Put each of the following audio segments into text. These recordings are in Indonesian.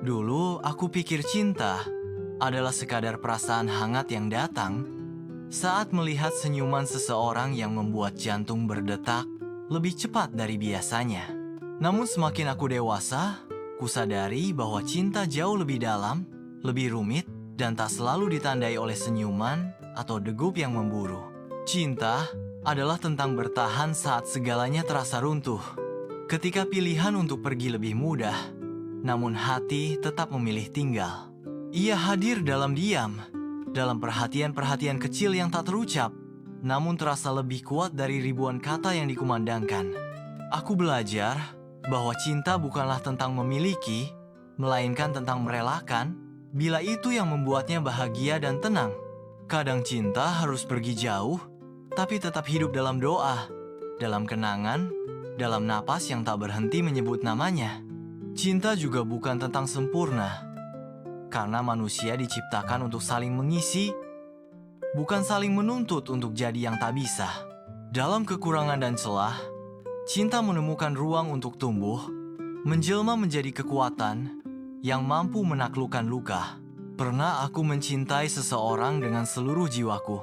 Dulu aku pikir cinta adalah sekadar perasaan hangat yang datang saat melihat senyuman seseorang yang membuat jantung berdetak lebih cepat dari biasanya. Namun semakin aku dewasa, kusadari bahwa cinta jauh lebih dalam, lebih rumit, dan tak selalu ditandai oleh senyuman atau degup yang memburu. Cinta adalah tentang bertahan saat segalanya terasa runtuh. Ketika pilihan untuk pergi lebih mudah, namun hati tetap memilih tinggal. Ia hadir dalam diam, dalam perhatian-perhatian kecil yang tak terucap, namun terasa lebih kuat dari ribuan kata yang dikumandangkan. Aku belajar bahwa cinta bukanlah tentang memiliki, melainkan tentang merelakan, bila itu yang membuatnya bahagia dan tenang. Kadang cinta harus pergi jauh, tapi tetap hidup dalam doa, dalam kenangan, dalam napas yang tak berhenti menyebut namanya. Cinta juga bukan tentang sempurna, karena manusia diciptakan untuk saling mengisi, bukan saling menuntut untuk jadi yang tak bisa. Dalam kekurangan dan celah, cinta menemukan ruang untuk tumbuh, menjelma menjadi kekuatan yang mampu menaklukkan luka. Pernah aku mencintai seseorang dengan seluruh jiwaku,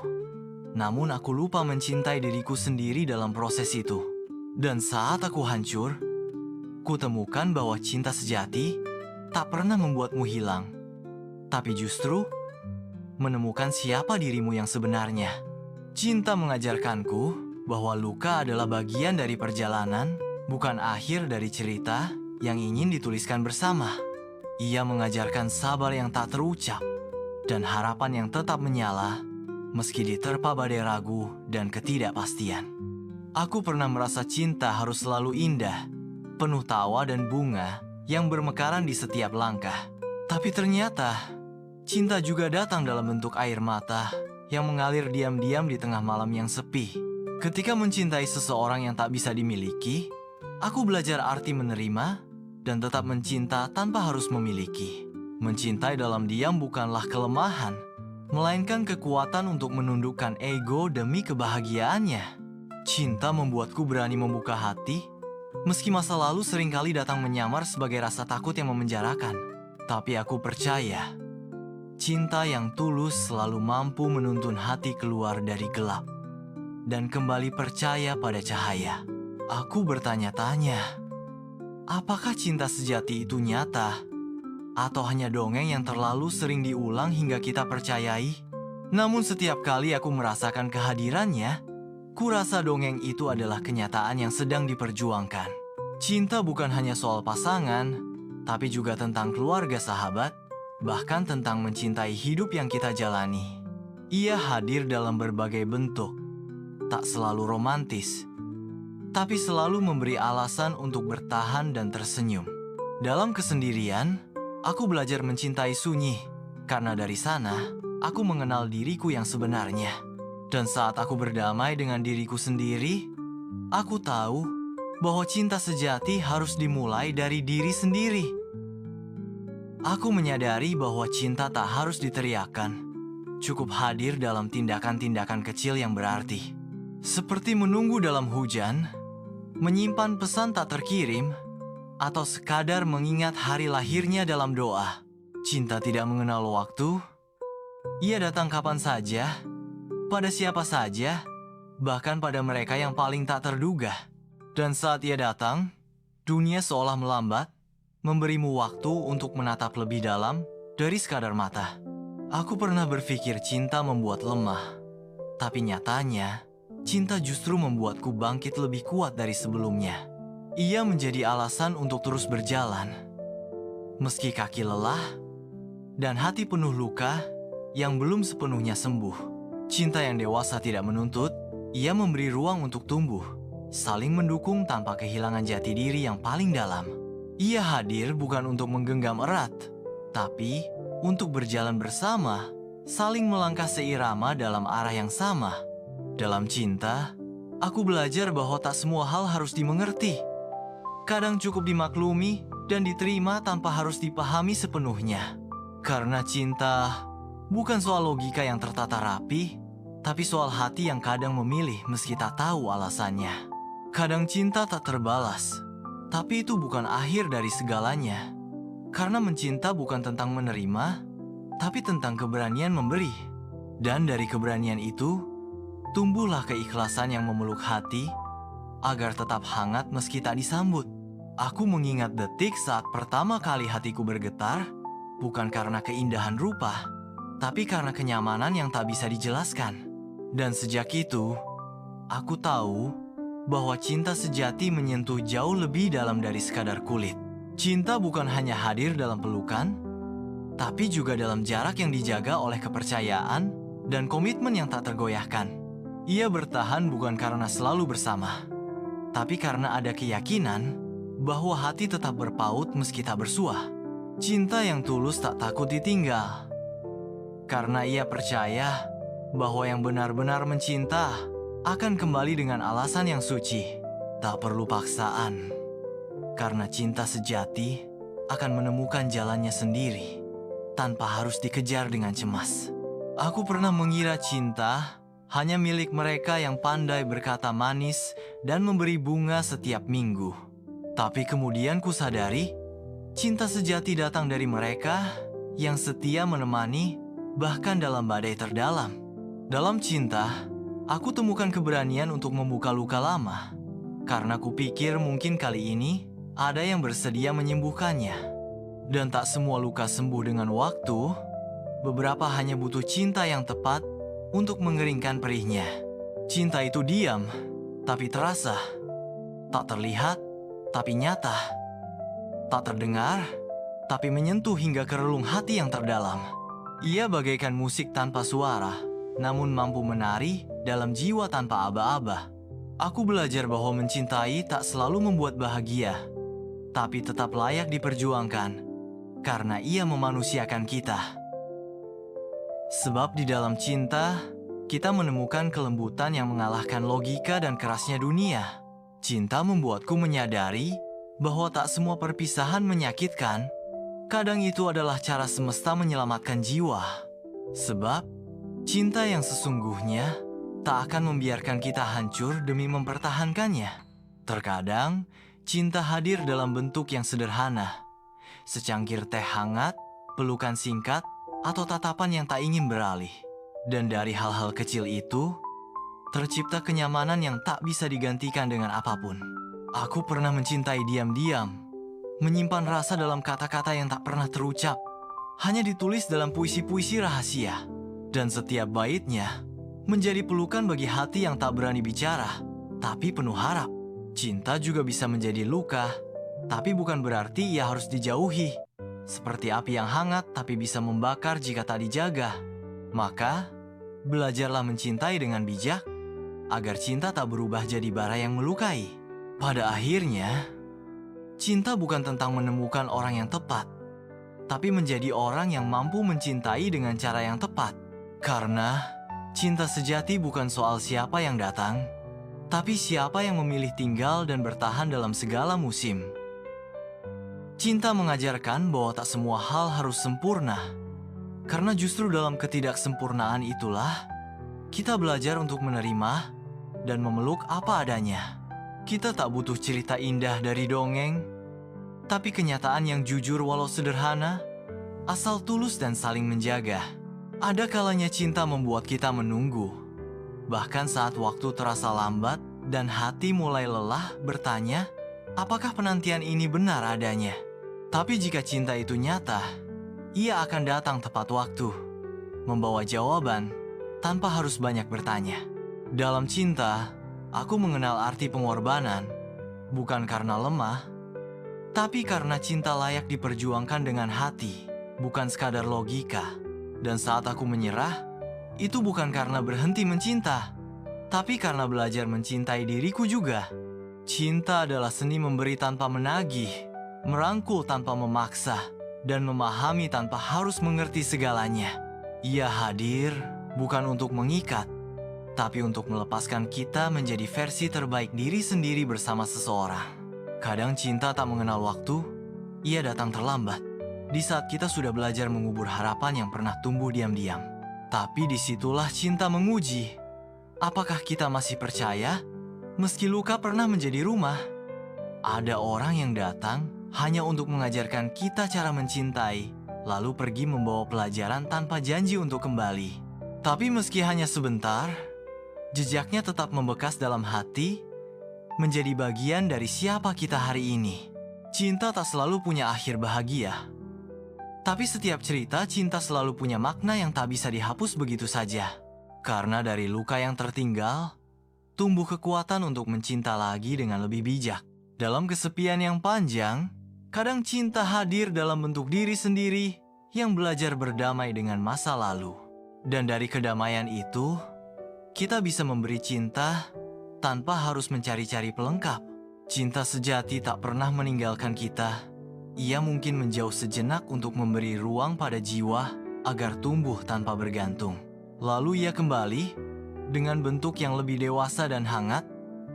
namun aku lupa mencintai diriku sendiri dalam proses itu. Dan saat aku hancur, kutemukan bahwa cinta sejati tak pernah membuatmu hilang, tapi justru menemukan siapa dirimu yang sebenarnya. Cinta mengajarkanku bahwa luka adalah bagian dari perjalanan, bukan akhir dari cerita yang ingin dituliskan bersama. Ia mengajarkan sabar yang tak terucap dan harapan yang tetap menyala meski diterpa badai ragu dan ketidakpastian. Aku pernah merasa cinta harus selalu indah, penuh tawa dan bunga yang bermekaran di setiap langkah. Tapi ternyata, cinta juga datang dalam bentuk air mata yang mengalir diam-diam di tengah malam yang sepi. Ketika mencintai seseorang yang tak bisa dimiliki, aku belajar arti menerima dan tetap mencinta tanpa harus memiliki. Mencintai dalam diam bukanlah kelemahan, melainkan kekuatan untuk menundukkan ego demi kebahagiaannya. Cinta membuatku berani membuka hati, meski masa lalu seringkali datang menyamar sebagai rasa takut yang memenjarakan. Tapi aku percaya, cinta yang tulus selalu mampu menuntun hati keluar dari gelap dan kembali percaya pada cahaya. Aku bertanya-tanya, apakah cinta sejati itu nyata? Atau hanya dongeng yang terlalu sering diulang hingga kita percayai? Namun setiap kali aku merasakan kehadirannya, kurasa dongeng itu adalah kenyataan yang sedang diperjuangkan. Cinta bukan hanya soal pasangan, tapi juga tentang keluarga sahabat, bahkan tentang mencintai hidup yang kita jalani. Ia hadir dalam berbagai bentuk, tak selalu romantis, tapi selalu memberi alasan untuk bertahan dan tersenyum. Dalam kesendirian, aku belajar mencintai sunyi, karena dari sana, aku mengenal diriku yang sebenarnya. Dan saat aku berdamai dengan diriku sendiri, aku tahu bahwa cinta sejati harus dimulai dari diri sendiri. Aku menyadari bahwa cinta tak harus diteriakkan, cukup hadir dalam tindakan-tindakan kecil yang berarti. Seperti menunggu dalam hujan, menyimpan pesan tak terkirim, atau sekadar mengingat hari lahirnya dalam doa. Cinta tidak mengenal waktu, ia datang kapan saja, pada siapa saja, bahkan pada mereka yang paling tak terduga. Dan saat ia datang, dunia seolah melambat, memberimu waktu untuk menatap lebih dalam dari sekadar mata. Aku pernah berpikir cinta membuat lemah, tapi nyatanya, cinta justru membuatku bangkit lebih kuat dari sebelumnya. Ia menjadi alasan untuk terus berjalan, meski kaki lelah dan hati penuh luka yang belum sepenuhnya sembuh. Cinta yang dewasa tidak menuntut, ia memberi ruang untuk tumbuh, saling mendukung tanpa kehilangan jati diri yang paling dalam. Ia hadir bukan untuk menggenggam erat, tapi untuk berjalan bersama, saling melangkah seirama dalam arah yang sama. Dalam cinta, aku belajar bahwa tak semua hal harus dimengerti. Kadang cukup dimaklumi dan diterima tanpa harus dipahami sepenuhnya. Karena cinta bukan soal logika yang tertata rapi, tapi soal hati yang kadang memilih meski tak tahu alasannya. Kadang cinta tak terbalas, tapi itu bukan akhir dari segalanya. Karena mencinta bukan tentang menerima, tapi tentang keberanian memberi. Dan dari keberanian itu, tumbuhlah keikhlasan yang memeluk hati agar tetap hangat meski tak disambut. Aku mengingat detik saat pertama kali hatiku bergetar, bukan karena keindahan rupa, tapi karena kenyamanan yang tak bisa dijelaskan. Dan sejak itu, aku tahu bahwa cinta sejati menyentuh jauh lebih dalam dari sekadar kulit. Cinta bukan hanya hadir dalam pelukan, tapi juga dalam jarak yang dijaga oleh kepercayaan dan komitmen yang tak tergoyahkan. Ia bertahan bukan karena selalu bersama, tapi karena ada keyakinan bahwa hati tetap berpaut meski tak bersuah. Cinta yang tulus tak takut ditinggal, karena ia percaya bahwa yang benar-benar mencinta akan kembali dengan alasan yang suci. Tak perlu paksaan, karena cinta sejati akan menemukan jalannya sendiri, tanpa harus dikejar dengan cemas. Aku pernah mengira cinta hanya milik mereka yang pandai berkata manis dan memberi bunga setiap minggu. Tapi kemudian kusadari, cinta sejati datang dari mereka yang setia menemani bahkan dalam badai terdalam. Dalam cinta, aku temukan keberanian untuk membuka luka lama, karena kupikir mungkin kali ini ada yang bersedia menyembuhkannya. Dan tak semua luka sembuh dengan waktu, beberapa hanya butuh cinta yang tepat untuk mengeringkan perihnya. Cinta itu diam, tapi terasa. Tak terlihat, tapi nyata. Tak terdengar, tapi menyentuh hingga ke relung hati yang terdalam. Ia bagaikan musik tanpa suara, namun mampu menari dalam jiwa tanpa aba-aba. Aku belajar bahwa mencintai tak selalu membuat bahagia, tapi tetap layak diperjuangkan, karena ia memanusiakan kita. Sebab di dalam cinta, kita menemukan kelembutan yang mengalahkan logika dan kerasnya dunia. Cinta membuatku menyadari bahwa tak semua perpisahan menyakitkan. Kadang itu adalah cara semesta menyelamatkan jiwa. Sebab, cinta yang sesungguhnya tak akan membiarkan kita hancur demi mempertahankannya. Terkadang, cinta hadir dalam bentuk yang sederhana. Secangkir teh hangat, pelukan singkat, atau tatapan yang tak ingin beralih. Dan dari hal-hal kecil itu, tercipta kenyamanan yang tak bisa digantikan dengan apapun. Aku pernah mencintai diam-diam, menyimpan rasa dalam kata-kata yang tak pernah terucap, hanya ditulis dalam puisi-puisi rahasia. Dan setiap baitnya menjadi pelukan bagi hati yang tak berani bicara, tapi penuh harap. Cinta juga bisa menjadi luka, tapi bukan berarti ia harus dijauhi. Seperti api yang hangat tapi bisa membakar jika tak dijaga. Maka, belajarlah mencintai dengan bijak, agar cinta tak berubah jadi bara yang melukai. Pada akhirnya, cinta bukan tentang menemukan orang yang tepat, tapi menjadi orang yang mampu mencintai dengan cara yang tepat. Karena cinta sejati bukan soal siapa yang datang, tapi siapa yang memilih tinggal dan bertahan dalam segala musim. Cinta mengajarkan bahwa tak semua hal harus sempurna, karena justru dalam ketidaksempurnaan itulah kita belajar untuk menerima dan memeluk apa adanya. Kita tak butuh cerita indah dari dongeng, tapi kenyataan yang jujur walau sederhana, asal tulus dan saling menjaga. Ada kalanya cinta membuat kita menunggu, bahkan saat waktu terasa lambat dan hati mulai lelah bertanya, apakah penantian ini benar adanya? Tapi jika cinta itu nyata, ia akan datang tepat waktu, membawa jawaban tanpa harus banyak bertanya. Dalam cinta, aku mengenal arti pengorbanan, bukan karena lemah, tapi karena cinta layak diperjuangkan dengan hati, bukan sekadar logika. Dan saat aku menyerah, itu bukan karena berhenti mencinta, tapi karena belajar mencintai diriku juga. Cinta adalah seni memberi tanpa menagih, merangkul tanpa memaksa, dan memahami tanpa harus mengerti segalanya. Ia hadir bukan untuk mengikat, tapi untuk melepaskan kita menjadi versi terbaik diri sendiri bersama seseorang. Kadang cinta tak mengenal waktu, ia datang terlambat. Di saat kita sudah belajar mengubur harapan yang pernah tumbuh diam-diam. Tapi disitulah cinta menguji. Apakah kita masih percaya, meski luka pernah menjadi rumah? Ada orang yang datang hanya untuk mengajarkan kita cara mencintai, lalu pergi membawa pelajaran tanpa janji untuk kembali. Tapi meski hanya sebentar, jejaknya tetap membekas dalam hati, menjadi bagian dari siapa kita hari ini. Cinta tak selalu punya akhir bahagia. Tapi setiap cerita cinta selalu punya makna yang tak bisa dihapus begitu saja. Karena dari luka yang tertinggal, tumbuh kekuatan untuk mencinta lagi dengan lebih bijak. Dalam kesepian yang panjang, kadang cinta hadir dalam bentuk diri sendiri yang belajar berdamai dengan masa lalu. Dan dari kedamaian itu, kita bisa memberi cinta tanpa harus mencari-cari pelengkap. Cinta sejati tak pernah meninggalkan kita. Ia mungkin menjauh sejenak untuk memberi ruang pada jiwa agar tumbuh tanpa bergantung. Lalu ia kembali dengan bentuk yang lebih dewasa dan hangat,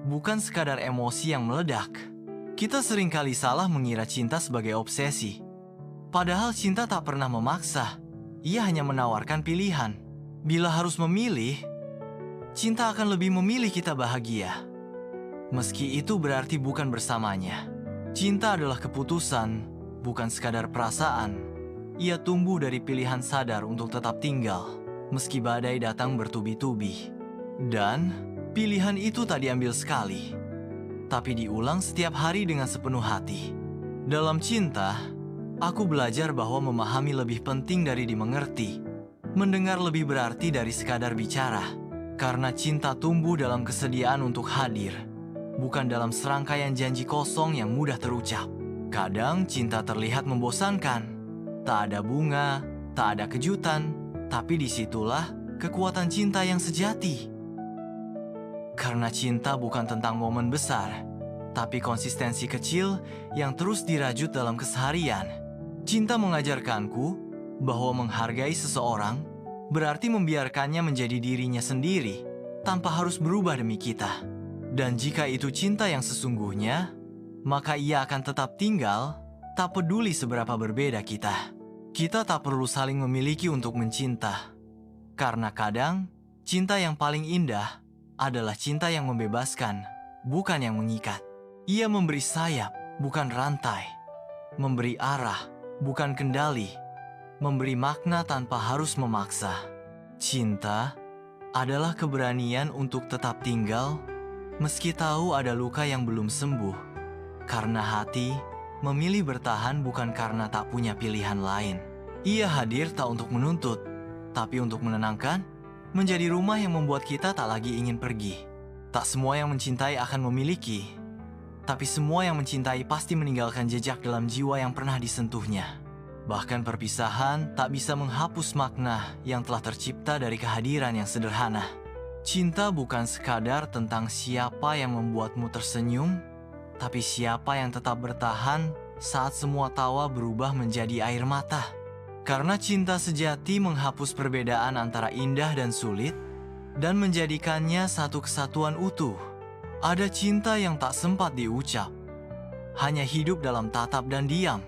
bukan sekadar emosi yang meledak. Kita seringkali salah mengira cinta sebagai obsesi. Padahal cinta tak pernah memaksa, ia hanya menawarkan pilihan. Bila harus memilih, cinta akan lebih memilih kita bahagia. Meski itu berarti bukan bersamanya. Cinta adalah keputusan, bukan sekadar perasaan. Ia tumbuh dari pilihan sadar untuk tetap tinggal, meski badai datang bertubi-tubi. Dan pilihan itu tak diambil sekali, tapi diulang setiap hari dengan sepenuh hati. Dalam cinta, aku belajar bahwa memahami lebih penting dari dimengerti. Mendengar lebih berarti dari sekadar bicara. Karena cinta tumbuh dalam kesediaan untuk hadir, bukan dalam serangkaian janji kosong yang mudah terucap. Kadang cinta terlihat membosankan. Tak ada bunga, tak ada kejutan, tapi disitulah kekuatan cinta yang sejati. Karena cinta bukan tentang momen besar, tapi konsistensi kecil yang terus dirajut dalam keseharian. Cinta mengajarkanku bahwa menghargai seseorang berarti membiarkannya menjadi dirinya sendiri tanpa harus berubah demi kita. Dan jika itu cinta yang sesungguhnya, maka ia akan tetap tinggal, tak peduli seberapa berbeda kita. Kita tak perlu saling memiliki untuk mencinta. Karena kadang, cinta yang paling indah adalah cinta yang membebaskan, bukan yang mengikat. Ia memberi sayap, bukan rantai. Memberi arah, bukan kendali. Memberi makna tanpa harus memaksa. Cinta adalah keberanian untuk tetap tinggal, meski tahu ada luka yang belum sembuh. Karena hati memilih bertahan bukan karena tak punya pilihan lain. Ia hadir tak untuk menuntut, tapi untuk menenangkan, menjadi rumah yang membuat kita tak lagi ingin pergi. Tak semua yang mencintai akan memiliki, tapi semua yang mencintai pasti meninggalkan jejak dalam jiwa yang pernah disentuhnya. Bahkan perpisahan tak bisa menghapus makna yang telah tercipta dari kehadiran yang sederhana. Cinta bukan sekadar tentang siapa yang membuatmu tersenyum, tapi siapa yang tetap bertahan saat semua tawa berubah menjadi air mata. Karena cinta sejati menghapus perbedaan antara indah dan sulit, dan menjadikannya satu kesatuan utuh. Ada cinta yang tak sempat diucap, hanya hidup dalam tatap dan diam,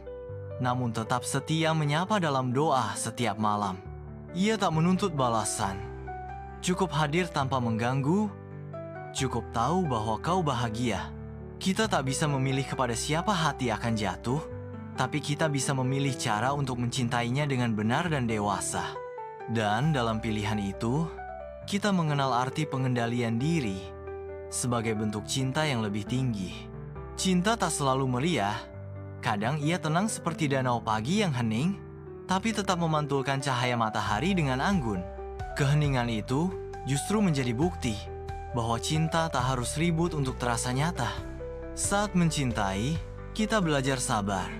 namun tetap setia menyapa dalam doa setiap malam. Ia tak menuntut balasan, cukup hadir tanpa mengganggu, cukup tahu bahwa kau bahagia. Kita tak bisa memilih kepada siapa hati akan jatuh, tapi kita bisa memilih cara untuk mencintainya dengan benar dan dewasa. Dan dalam pilihan itu, kita mengenal arti pengendalian diri sebagai bentuk cinta yang lebih tinggi. Cinta tak selalu meriah. Kadang ia tenang seperti danau pagi yang hening, tapi tetap memantulkan cahaya matahari dengan anggun. Keheningan itu justru menjadi bukti bahwa cinta tak harus ribut untuk terasa nyata. Saat mencintai, kita belajar sabar.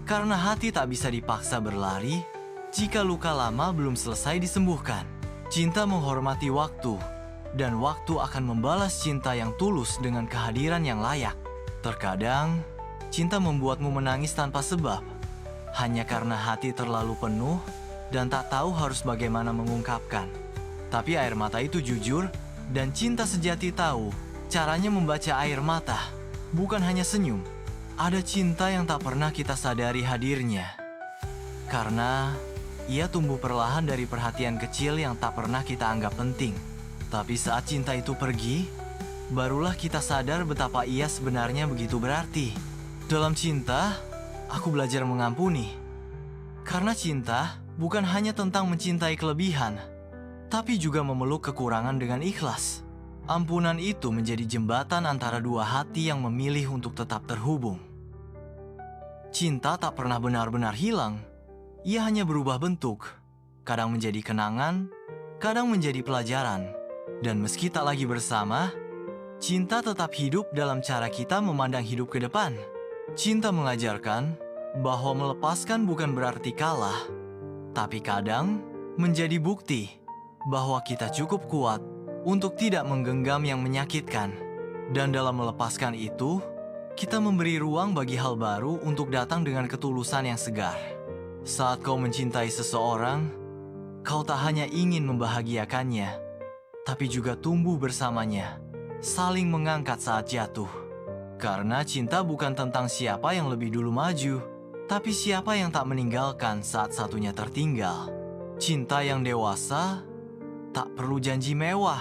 Karena hati tak bisa dipaksa berlari jika luka lama belum selesai disembuhkan. Cinta menghormati waktu, dan waktu akan membalas cinta yang tulus dengan kehadiran yang layak. Terkadang, cinta membuatmu menangis tanpa sebab, hanya karena hati terlalu penuh dan tak tahu harus bagaimana mengungkapkan. Tapi air mata itu jujur, dan cinta sejati tahu caranya membaca air mata, bukan hanya senyum. Ada cinta yang tak pernah kita sadari hadirnya, karena ia tumbuh perlahan dari perhatian kecil yang tak pernah kita anggap penting. Tapi saat cinta itu pergi, barulah kita sadar betapa ia sebenarnya begitu berarti. Dalam cinta, aku belajar mengampuni. Karena cinta bukan hanya tentang mencintai kelebihan, tapi juga memeluk kekurangan dengan ikhlas. Ampunan itu menjadi jembatan antara dua hati yang memilih untuk tetap terhubung. Cinta tak pernah benar-benar hilang. Ia hanya berubah bentuk. Kadang menjadi kenangan, kadang menjadi pelajaran. Dan meski tak lagi bersama, cinta tetap hidup dalam cara kita memandang hidup ke depan. Cinta mengajarkan bahwa melepaskan bukan berarti kalah, tapi kadang menjadi bukti bahwa kita cukup kuat untuk tidak menggenggam yang menyakitkan. Dan dalam melepaskan itu, kita memberi ruang bagi hal baru untuk datang dengan ketulusan yang segar. Saat kau mencintai seseorang, kau tak hanya ingin membahagiakannya, tapi juga tumbuh bersamanya, saling mengangkat saat jatuh. Karena cinta bukan tentang siapa yang lebih dulu maju, tapi siapa yang tak meninggalkan saat satunya tertinggal. Cinta yang dewasa tak perlu janji mewah.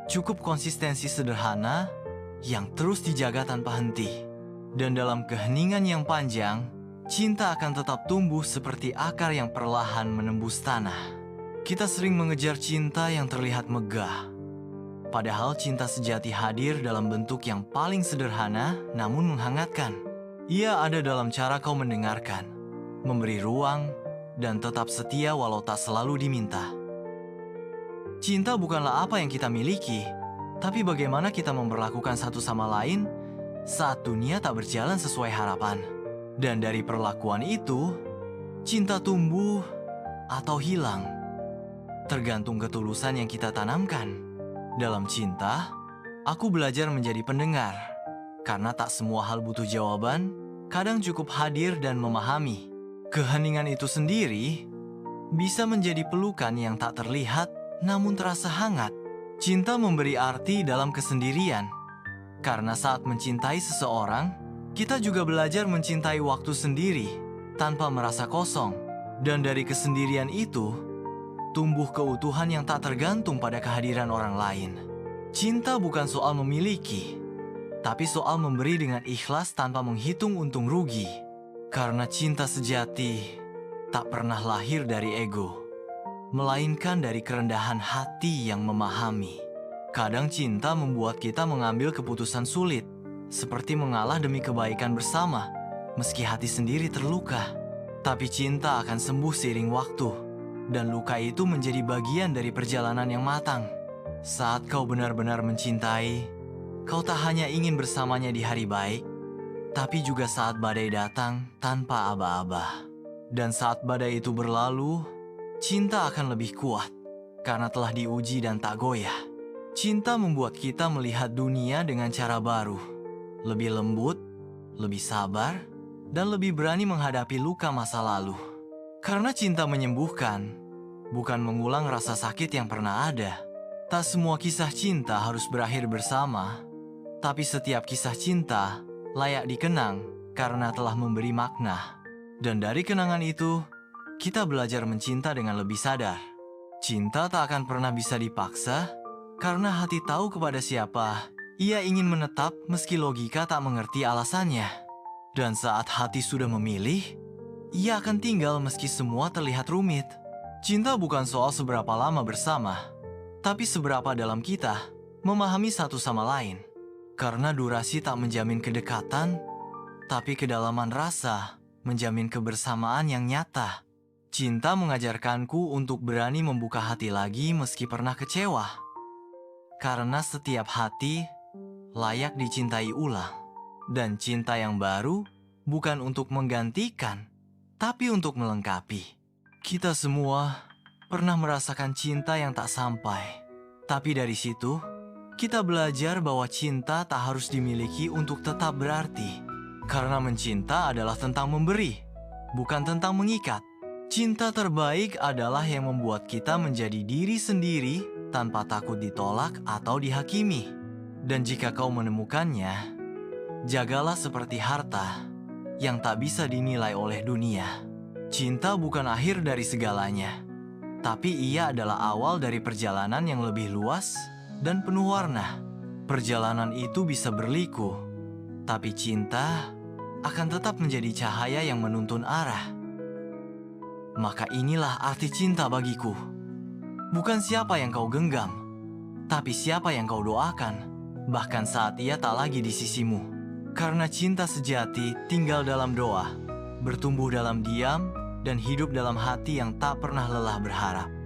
Cukup konsistensi sederhana yang terus dijaga tanpa henti. Dan dalam keheningan yang panjang, cinta akan tetap tumbuh seperti akar yang perlahan menembus tanah. Kita sering mengejar cinta yang terlihat megah. Padahal cinta sejati hadir dalam bentuk yang paling sederhana namun menghangatkan. Ia ada dalam cara kau mendengarkan, memberi ruang, dan tetap setia walau tak selalu diminta. Cinta bukanlah apa yang kita miliki, tapi bagaimana kita memperlakukan satu sama lain saat dunia tak berjalan sesuai harapan. Dan dari perlakuan itu, cinta tumbuh atau hilang, tergantung ketulusan yang kita tanamkan. Dalam cinta, aku belajar menjadi pendengar. Karena tak semua hal butuh jawaban, kadang cukup hadir dan memahami. Keheningan itu sendiri bisa menjadi pelukan yang tak terlihat namun terasa hangat. Cinta memberi arti dalam kesendirian. Karena saat mencintai seseorang, kita juga belajar mencintai waktu sendiri tanpa merasa kosong. Dan dari kesendirian itu, tumbuh keutuhan yang tak tergantung pada kehadiran orang lain. Cinta bukan soal memiliki, tapi soal memberi dengan ikhlas tanpa menghitung untung rugi. Karena cinta sejati tak pernah lahir dari ego, melainkan dari kerendahan hati yang memahami. Kadang cinta membuat kita mengambil keputusan sulit, seperti mengalah demi kebaikan bersama, meski hati sendiri terluka. Tapi cinta akan sembuh seiring waktu, dan luka itu menjadi bagian dari perjalanan yang matang. Saat kau benar-benar mencintai, kau tak hanya ingin bersamanya di hari baik, tapi juga saat badai datang tanpa aba-aba. Dan saat badai itu berlalu, cinta akan lebih kuat, karena telah diuji dan tak goyah. Cinta membuat kita melihat dunia dengan cara baru, lebih lembut, lebih sabar, dan lebih berani menghadapi luka masa lalu. Karena cinta menyembuhkan, bukan mengulang rasa sakit yang pernah ada. Tak semua kisah cinta harus berakhir bersama, tapi setiap kisah cinta layak dikenang karena telah memberi makna. Dan dari kenangan itu, kita belajar mencinta dengan lebih sadar. Cinta tak akan pernah bisa dipaksa, karena hati tahu kepada siapa ia ingin menetap meski logika tak mengerti alasannya. Dan saat hati sudah memilih, ia akan tinggal meski semua terlihat rumit. Cinta bukan soal seberapa lama bersama, tapi seberapa dalam kita memahami satu sama lain. Karena durasi tak menjamin kedekatan, tapi kedalaman rasa menjamin kebersamaan yang nyata. Cinta mengajarkanku untuk berani membuka hati lagi meski pernah kecewa. Karena setiap hati layak dicintai ulang. Dan cinta yang baru bukan untuk menggantikan, tapi untuk melengkapi. Kita semua pernah merasakan cinta yang tak sampai. Tapi dari situ, kita belajar bahwa cinta tak harus dimiliki untuk tetap berarti. Karena mencinta adalah tentang memberi, bukan tentang mengikat. Cinta terbaik adalah yang membuat kita menjadi diri sendiri tanpa takut ditolak atau dihakimi. Dan jika kau menemukannya, jagalah seperti harta yang tak bisa dinilai oleh dunia. Cinta bukan akhir dari segalanya, tapi ia adalah awal dari perjalanan yang lebih luas dan penuh warna. Perjalanan itu bisa berliku, tapi cinta akan tetap menjadi cahaya yang menuntun arah. Maka inilah arti cinta bagiku. Bukan siapa yang kau genggam, tapi siapa yang kau doakan, bahkan saat ia tak lagi di sisimu. Karena cinta sejati tinggal dalam doa, bertumbuh dalam diam, dan hidup dalam hati yang tak pernah lelah berharap.